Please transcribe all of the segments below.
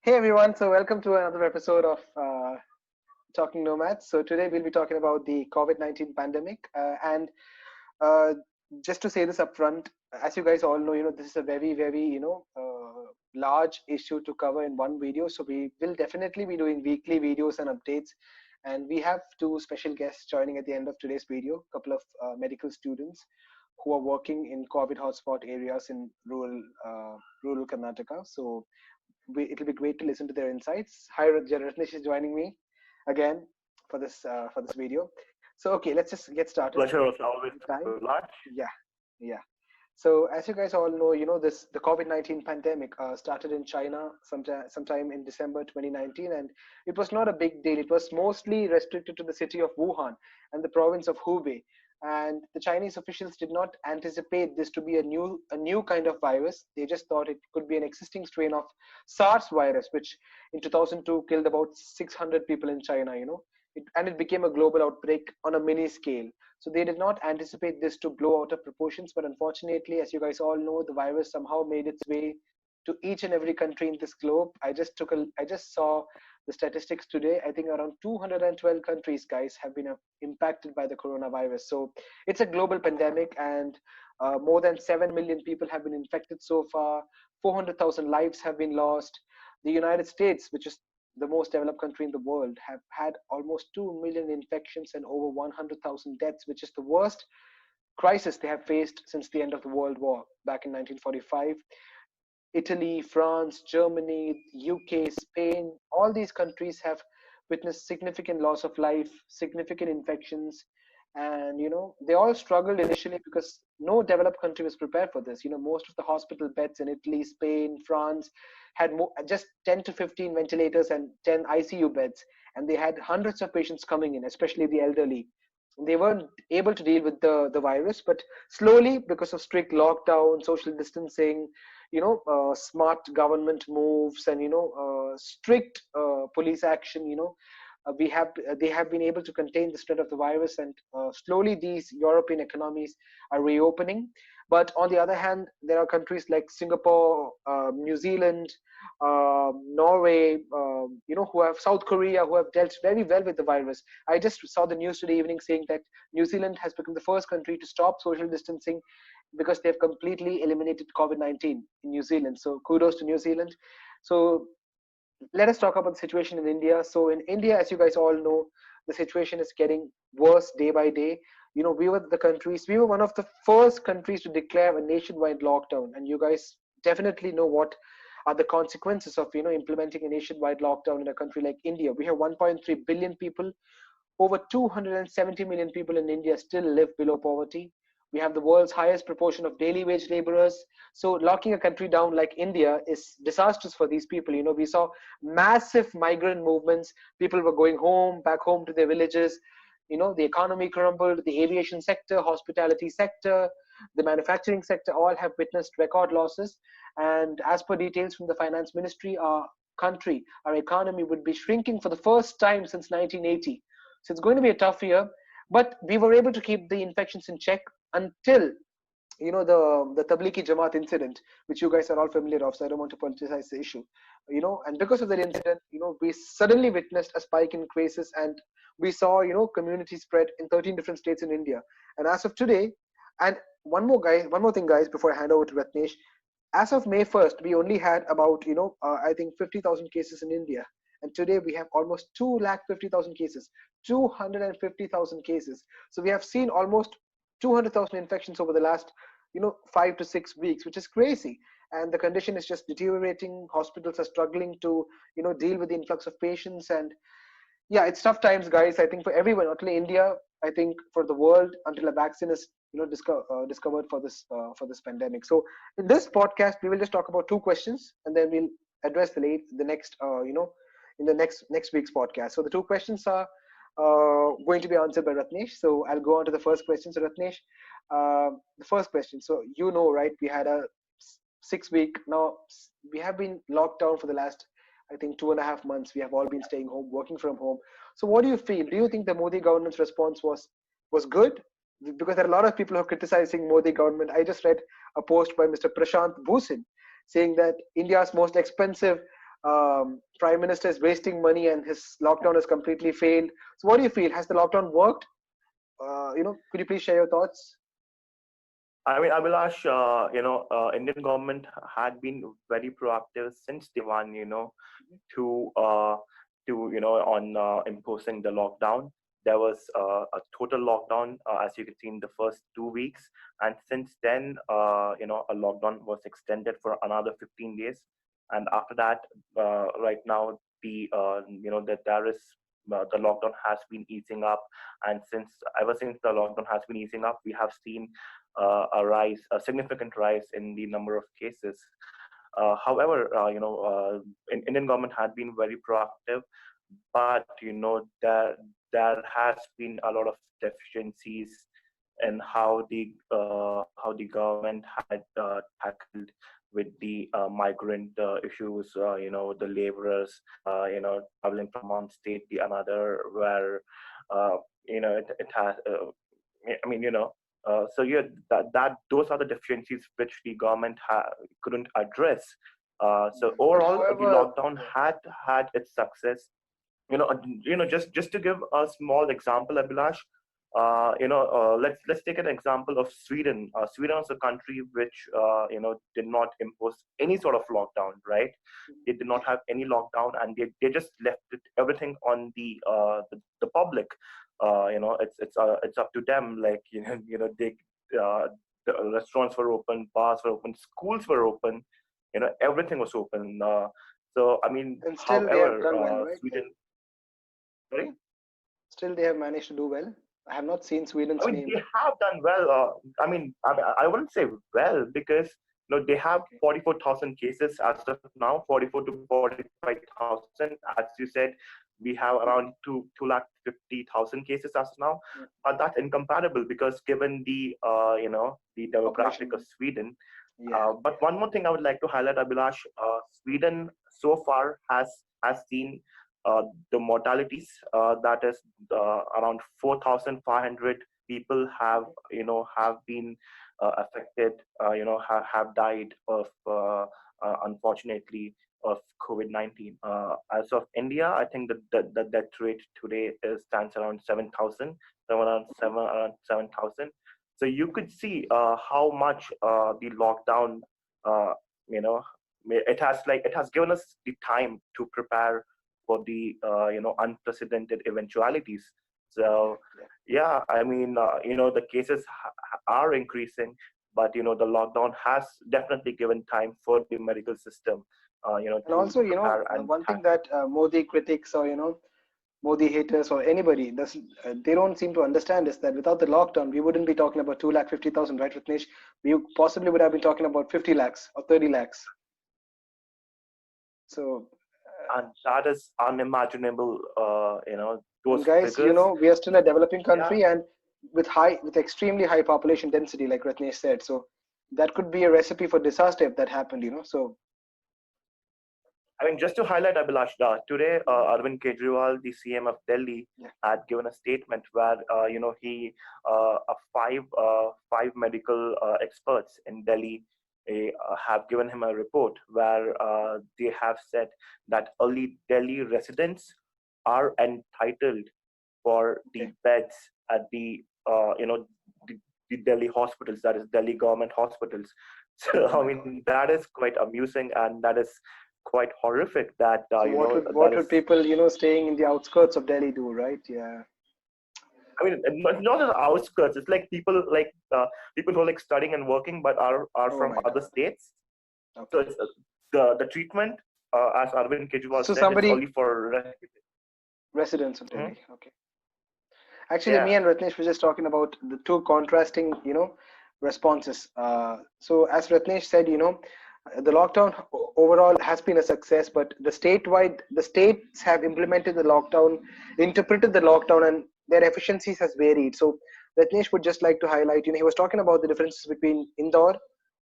Hey everyone, so welcome to another episode of Talking Nomads. So today we'll be talking about the COVID-19 pandemic. And uh, just to say this upfront, as you guys all know, this is a very, large issue to cover in one video. So we will definitely be doing weekly videos and updates. And we have two special guests joining at the end of today's video, a couple of medical students who are working in COVID hotspot areas in rural Karnataka. So it'll be great to listen to their insights. Hi, Ratnesh is joining me again for this video. So okay, let's just get started. Pleasure was always Time. large. Yeah, yeah. So as you guys all know, the COVID-19 pandemic started in China sometime in December 2019, and it was not a big deal. It was mostly restricted to the city of Wuhan and the province of Hubei. And the Chinese officials did not anticipate this to be a new kind of virus. They just thought it could be an existing strain of SARS virus, which in 2002 killed about 600 people in China. And it became a global outbreak on a mini scale. So they did not anticipate this to blow out of proportions, but unfortunately, as you guys all know, the virus somehow made its way to each and every country in this globe. I just saw the statistics today. I think around 212 countries, guys, have been impacted by the coronavirus. So it's a global pandemic, and more than 7 million people have been infected so far. 400,000 lives have been lost. The United States, which is the most developed country in the world, have had almost 2 million infections and over 100,000 deaths, which is the worst crisis they have faced since the end of the World War back in 1945. Italy, France, Germany, UK, Spain, all these countries have witnessed significant loss of life, significant infections, and they all struggled initially because no developed country was prepared for this. Most of the hospital beds in Italy, Spain, France had just 10 to 15 ventilators and 10 ICU beds, and they had hundreds of patients coming in, especially the elderly. They weren't able to deal with the virus, but slowly, because of strict lockdown, social distancing, smart government moves, and strict police action, they have been able to contain the spread of the virus, and slowly these European economies are reopening. But on the other hand, there are countries like Singapore, New Zealand, Norway, who have South Korea, who have dealt very well with the virus. I just saw the news today evening saying that New Zealand has become the first country to stop social distancing because they've completely eliminated COVID-19 in New Zealand. So kudos to New Zealand. So let us talk about the situation in India. So in India, as you guys all know, the situation is getting worse day by day. We were one of the first countries to declare a nationwide lockdown, and you guys definitely know what are the consequences of implementing a nationwide lockdown in a country like India. We have 1.3 billion people. Over 270 million people in India still live below poverty. We have the world's highest proportion of daily wage laborers. So locking a country down like India is disastrous for these people. We saw massive migrant movements. People were going back home to their villages. The economy crumbled. The aviation sector, hospitality sector, the manufacturing sector all have witnessed record losses. And as per details from the finance ministry, our economy would be shrinking for the first time since 1980. So it's going to be a tough year, but we were able to keep the infections in check until the Tablighi Jamaat incident, which you guys are all familiar of. So I don't want to politicize the issue. And because of that incident, we suddenly witnessed a spike in cases, and we saw community spread in 13 different states in India. And as of today, and one more thing, guys, before I hand over to Ratnesh. As of May 1st, we only had about I think 50,000 cases in India. And today we have almost 250,000 cases, 250,000 cases. So we have seen almost 200,000 infections over the last, 5 to 6 weeks, which is crazy. And the condition is just deteriorating. Hospitals are struggling to, deal with the influx of patients. And yeah, it's tough times, guys. I think for everyone, not only India, I think for the world, until a vaccine is, discovered for this pandemic. So in this podcast, we will just talk about two questions, and then we'll address the next, in the next week's podcast. So the two questions are going to be answered by Ratnesh. So I'll go on to the first question. So Ratnesh, the first question. So right, we had a 6 week. Now we have been locked down for the last, I think, 2.5 months. We have all been staying home, working from home. So what do you feel? Do you think the Modi government's response was good? Because there are a lot of people who are criticizing Modi government. I just read a post by Mr. Prashant Bhusin saying that India's most expensive Prime Minister is wasting money and his lockdown has completely failed. So what do you feel? Has the lockdown worked? Could you please share your thoughts? I mean, Abhilash, Indian government had been very proactive since day one, to on imposing the lockdown. There was a total lockdown, as you could see in the first 2 weeks, and since then, a lockdown was extended for another 15 days, and after that, right now, that there is the lockdown has been easing up, and ever since the lockdown has been easing up, we have seen a significant rise in the number of cases. However, Indian government had been very proactive, but there has been a lot of deficiencies in how the government had tackled with the migrant issues. The laborers, traveling from one state to another, where it has. I mean, so yeah, that those are the deficiencies which the government couldn't address. So But overall, the however, lockdown yeah, had its success. Just to give a small example, Abhilash, let's take an example of Sweden. Sweden is a country which did not impose any sort of lockdown, right? They did not yeah, have any lockdown, and they just left everything on the public. It's up to them. Like they the restaurants were open, bars were open, schools were open. Everything was open. So I mean, and still they have however, done well, right? Like Sweden. Sorry? still they have managed to do well. I have not seen I Sweden's mean, name. they have done well. I wouldn't say well, because they have Okay. 44,000 cases as of now, 44 to 45,000. As you said, we have around Mhm. two lakh 50,000 cases as of now. Yeah. But that's incomparable, because given the demographic of Population. Sweden. Yeah, But one more thing I would like to highlight, Abhilash, Sweden so far has seen the mortalities, that is around 4,500 people have been affected, have died of, unfortunately, of COVID-19. As of India, I think the death rate today stands around 7,000, around 7,000. So you could see how much the lockdown, uh, you know, it has given us the time to prepare for the unprecedented eventualities. yeah, So yeah. yeah, I mean, the cases are increasing, but the lockdown has definitely given time for the medical system, And to also, prepare and one thing tackle. that Modi critics or Modi haters or anybody does they don't seem to understand is that without the lockdown, we wouldn't be talking about 2,50,000, right, Ratnesh? We possibly would have been talking about 50 lakhs or 30 lakhs. So, And that is unimaginable. and Those guys, figures. we are still a developing Yeah, country and with extremely high population density, like Ratnesh said. So that could be a recipe for disaster if that happened. So I mean, just to highlight, Abhilash, today, mhm, Arvind Kejriwal, the CM of Delhi, yeah, had given a statement where, he, five medical experts in Delhi have given him a report where they have said that only Delhi residents are entitled for the okay, beds at the, the Delhi hospitals, that is Delhi government hospitals. So, oh I my God. mean, that is quite amusing, and that is quite horrific that So that what is. would people staying in the outskirts of Delhi do, right? Yeah. I mean, not in the outskirts. It's like people who are like studying and working, but are Oh from my other God. states. So Okay. it's the treatment, as Arvind Kejriwal So said, is somebody only for residents of Mhm. Delhi. Okay. Actually, me Yeah, and Ratnesh were just talking about the two contrasting, responses. So as Ratnesh said, the lockdown overall has been a success, but the states have implemented the lockdown, interpreted the lockdown, and their efficiencies has varied. So Ratnesh would just like to highlight, he was talking about the differences between Indore,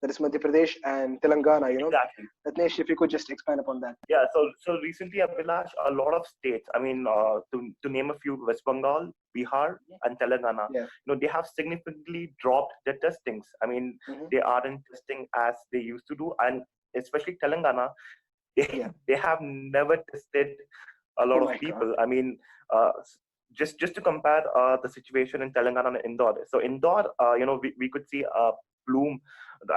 that is Madhya Pradesh, and Telangana. exactly. Ratnesh, if you could just expand upon that. Yeah, so recently, Abhilash, a lot of states, I mean, to name a few, West Bengal, Bihar, and Telangana, Yeah. they have significantly dropped their testings. I mean, Hmm. they aren't testing as they used to do, and especially Telangana, Yeah. they have never tested a lot Oh of my God. people. I mean, just to compare the situation in Telangana and Indore. So Indore, we could see a bloom,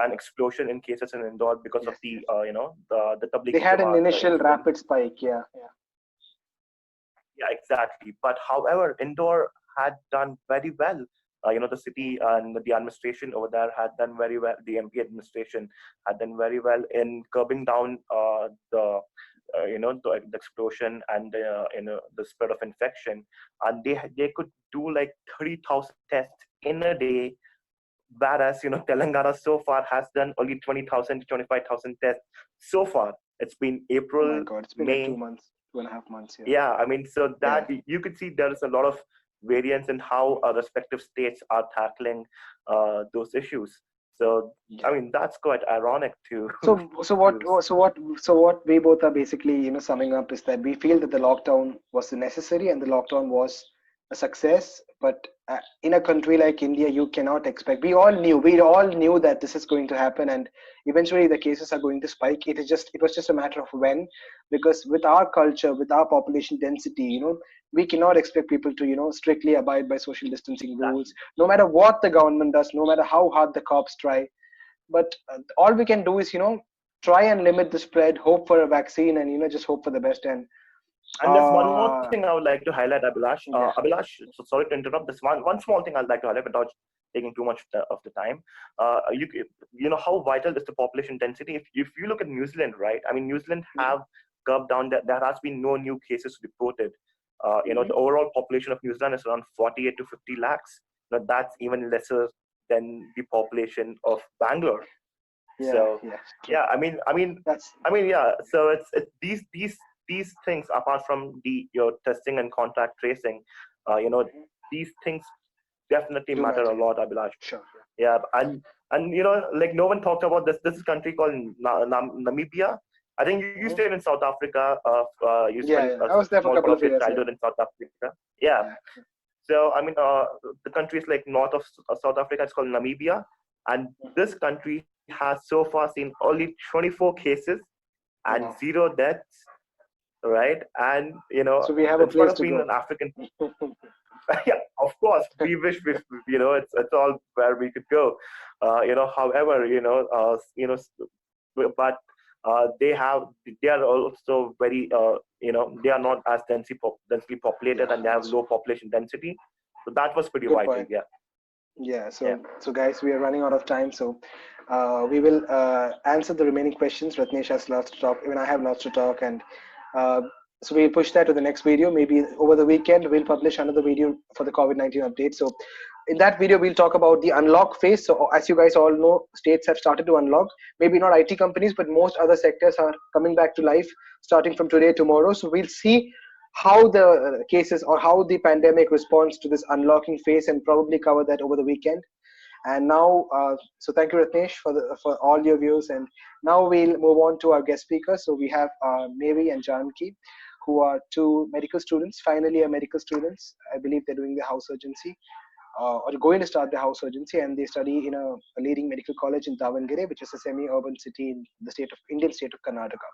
an explosion in cases in Indore because of Yes, the yes. the They Tablighi had an Jamaat initial incident. rapid spike. Yeah, yeah. Yeah, exactly. But however, Indore had done very well. The city and the administration over there had done very well. The MP administration had done very well in curbing down the explosion and the spread of infection. And they could do like 30,000 tests in a day, whereas Telangana so far has done only 20,000 to 25,000 tests so far. It's been Oh my April, God. It's been like May. 2 months, 2.5 months. Yeah. Yeah, I mean, so that Yeah. you could see there is a lot of variance in how respective states are tackling those issues. So I Yeah. mean, that's quite ironic to So what to so what so what we both are basically summing up is that we feel that the lockdown was necessary and the lockdown was a success, but in a country like India you cannot expect. We all knew that this is going to happen, and eventually the cases are going to spike. It was just a matter of when, because with our culture, with our population density, we cannot expect people to strictly abide by social distancing rules, exactly. no matter what the government does, no matter how hard the cops try. But all we can do is try and limit the spread, hope for a vaccine, and just hope for the best. And And there's one more uh thing I would like to highlight, Abhilash. yeah. Abhilash, so sorry to interrupt. This one small thing I'd like to highlight without taking too much of the time. You know how vital is the population density? If you look at New Zealand, right? I mean, New Zealand Mhm. have curbed down that there has been no new cases reported. The Mhm. overall population of New Zealand is around 48 to 50 lakhs. Now that's even lesser than the population of Bangalore. Yeah, So yeah, true. yeah, That's yeah. So it's these things apart from the your testing and contact tracing, uh, you know, Mhm. these things definitely Do matter a matter. lot, Abhilash. Sure. Yeah, and like no one talked about this. This is a country called Namibia. I think you Mhm. stayed in South Africa. You spent Yeah, yeah. a I was there for a small couple part of of your years. Yeah, childhood in South Africa. Yeah. yeah. So the country is like north of South Africa. It's called Namibia, and Mhm. this country has so far seen only 24 cases and Wow. zero deaths, right? And So we have a in spite place of to being go. an African, yeah, of course, we wish it's all where we could go. However, but they are also very they are not as densely populated, Yeah, and they have low population density. So that was pretty good vital. point. Yeah, Yeah, yeah. so guys, we are running out of time. So we will answer the remaining questions. Ratnesh has lots to talk. Even I have lots to talk, and uh, so we'll push that to the next video. Maybe over the weekend we'll publish another video for the COVID-19 update. So in that video we'll talk about the unlock phase. So as you guys all know, states have started to unlock. Maybe not IT companies, but most other sectors are coming back to life starting from today, tomorrow. So we'll see how the cases or how the pandemic responds to this unlocking phase, and probably cover that over the weekend. And now, so thank you, Ratnesh, for all your views. And now we'll move on to our guest speakers. So we have Mary and Janki, who are two medical students, final year medical students. I believe they're doing the house urgency, or going to start the house urgency, and they study in a leading medical college in Davangere, which is a semi-urban city in the Indian state of Karnataka.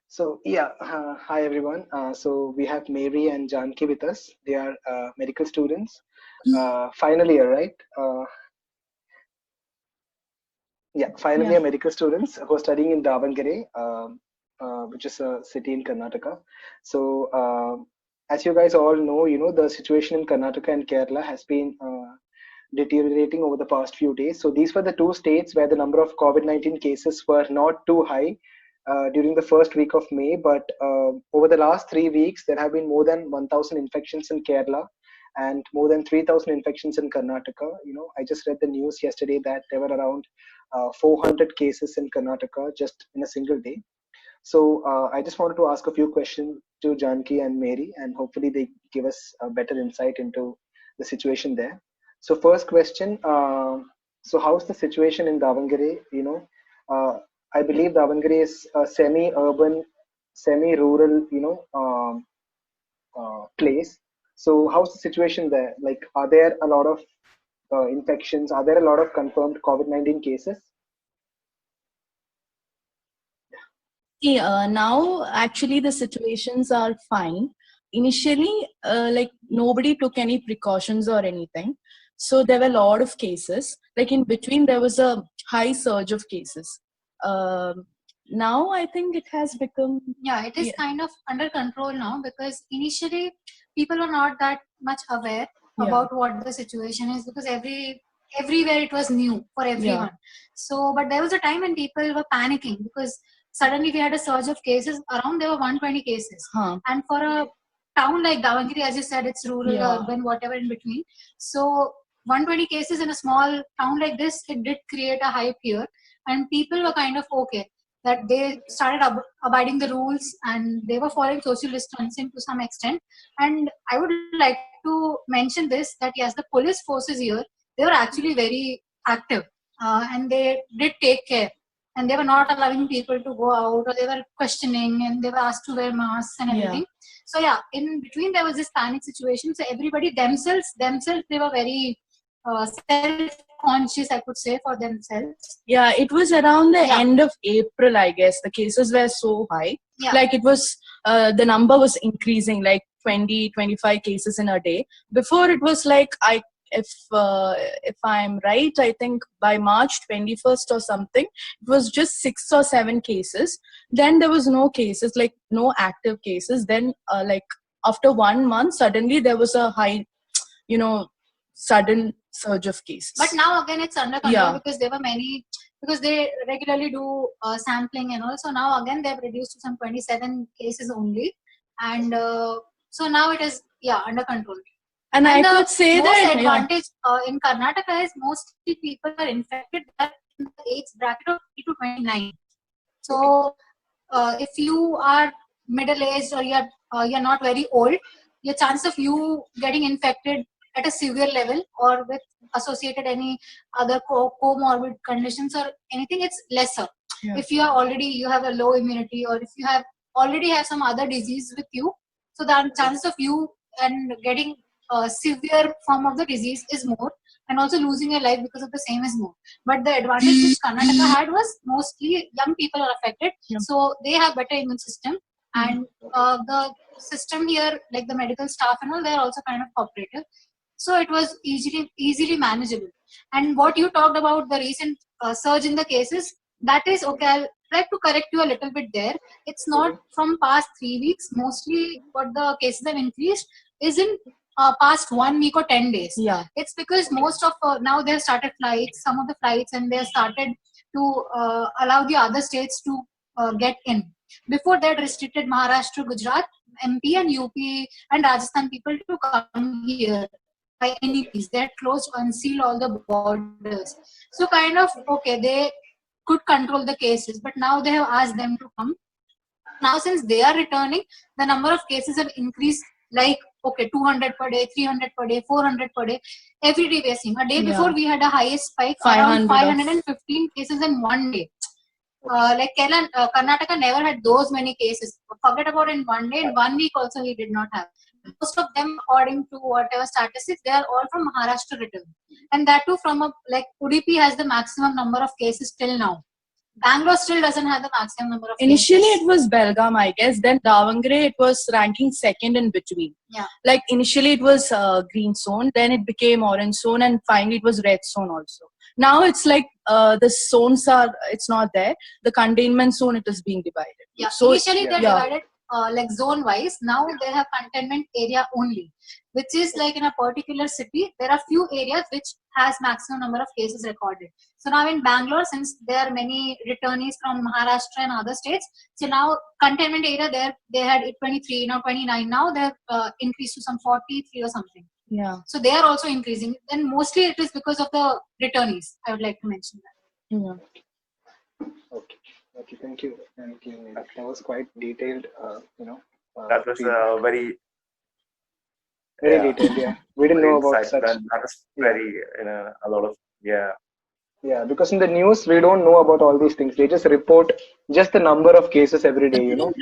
So yeah, hi everyone. So we have Mary and Janki with us. They are medical students, final year, right? Yeah, final Yeah, year medical students who are studying in Davangere, which is a city in Karnataka. So as you guys all know, the situation in Karnataka and Kerala has been deteriorating over the past few days. So these were the two states where the number of COVID-19 cases were not too high during the first week of May, but over the last 3 weeks, there have been more than 1,000 infections in Kerala and more than 3,000 infections in Karnataka. I just read the news yesterday that there were around 400 cases in Karnataka just in a single day. So I just wanted to ask a few questions to Janki and Mary, and hopefully they give us a better insight into the situation there. So first question, so how's the situation in Davangere? I believe Davangere is a semi-urban, semi-rural, place. So how's the situation there? Like, are there a lot of infections? Are there a lot of confirmed COVID-19 cases? See, now actually the situations are fine. Initially, like nobody took any precautions or anything. So there were a lot of cases. Like in between, there was a high surge of cases. Um, Now I think it has become, Yeah, it is kind of under control now, because initially people were not that much aware about what the situation is, because everywhere it was new for everyone. So, but there was a time when people were panicking, because suddenly we had a surge of cases. Around there were 120 cases, and for a town like Davangere, as you said, it's rural, urban, whatever in between. So 120 cases in a small town like this, it did create a hype here, and people were kind of okay that they started abiding the rules, and they were following social distancing to some extent. And I would like to mention this, that yes, the police forces here, they were actually very active, and they did take care, and they were not allowing people to go out, or they were questioning, and they were asked to wear masks and everything. So yeah, in between there was this panic situation. So everybody themselves, they were very self-conscious, I could say, for themselves. Yeah, it was around the end of April, I guess. The cases were so high. Like it was, the number was increasing, like 20, 25 cases in a day. Before it was like, if I'm right, I think by March 21st or something, it was just 6 or 7 cases. Then there was no cases, like no active cases. Then like after 1 month, suddenly there was a high, sudden surge of cases. But now again it's under control, because there were many, because they regularly do sampling and all. So now again they've reduced to some 27 cases only, and so now it is under control. And I could say that most advantage in Karnataka is mostly people are infected that in the age bracket of 3 to 29. So if you are middle aged, or you're not very old, your chance of you getting infected at a severe level, or with associated any other comorbid conditions or anything, it's lesser. If you have a low immunity, or if you already have some other disease with you, so the chance of you and getting a severe form of the disease is more, and also losing your life because of the same is more. But the advantage which Karnataka had was mostly young people are affected, so they have better immune system, and the system here, like the medical staff and all, they are also kind of cooperative. So it was easily manageable. And what you talked about, the recent surge in the cases, that is okay. I'll like to correct you a little bit there. It's not from past 3 weeks. Mostly what the cases have increased is in past 1 week or 10 days. It's because most of now they have started flights, some of the flights, and they have started to allow the other states to get in. Before that, restricted Maharashtra, Gujarat, MP and UP and Rajasthan people to come here by any means. They had closed and sealed all the borders. So kind of okay, they could control the cases, but now they have asked them to come. Now since they are returning, the number of cases have increased, like okay, 200 per day, 300 per day, 400 per day. Every day we are seeing. A day before we had a highest spike around 515 cases in one day. Like Kerala, Karnataka never had those many cases. Forget about in one day. In 1 week also he did not have. Most of them, according to whatever statistics, they are all from Maharashtra return, and that too from like Udupi has the maximum number of cases till now. Bangalore still doesn't have the maximum number of Initially cases. it was Belgaum, I guess. Then Davangere, it was ranking second in between. Like initially it was green zone, then it became orange zone, and finally it was red zone also. Now it's like the zones it's not there. The containment zone, it is being divided. So initially they're divided like zone wise. Now they have containment area only, which is like in a particular city, there are few areas which has maximum number of cases recorded. So now in Bangalore, since there are many returnees from Maharashtra and other states, so now containment area there, they had 23, now 29, now they've increased to some 43 or something. So they are also increasing. And mostly it is because of the returnees. I would like to mention that. Okay, thank you. That was quite detailed, that was very detailed, we didn't know about such. That was very, a lot of, Yeah, because in the news, we don't know about all these things. They just report just the number of cases every day, And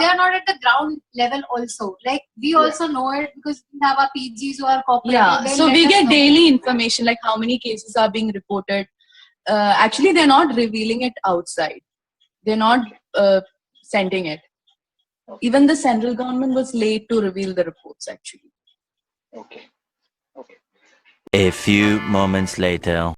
they are not at the ground level also. Like we also know it because we have our PGs who are cooperative. So we get daily information, like how many cases are being reported. Actually, they're not revealing it outside. They're not sending it. Even the central government was late to reveal the reports, actually. Okay. Okay. A few moments later.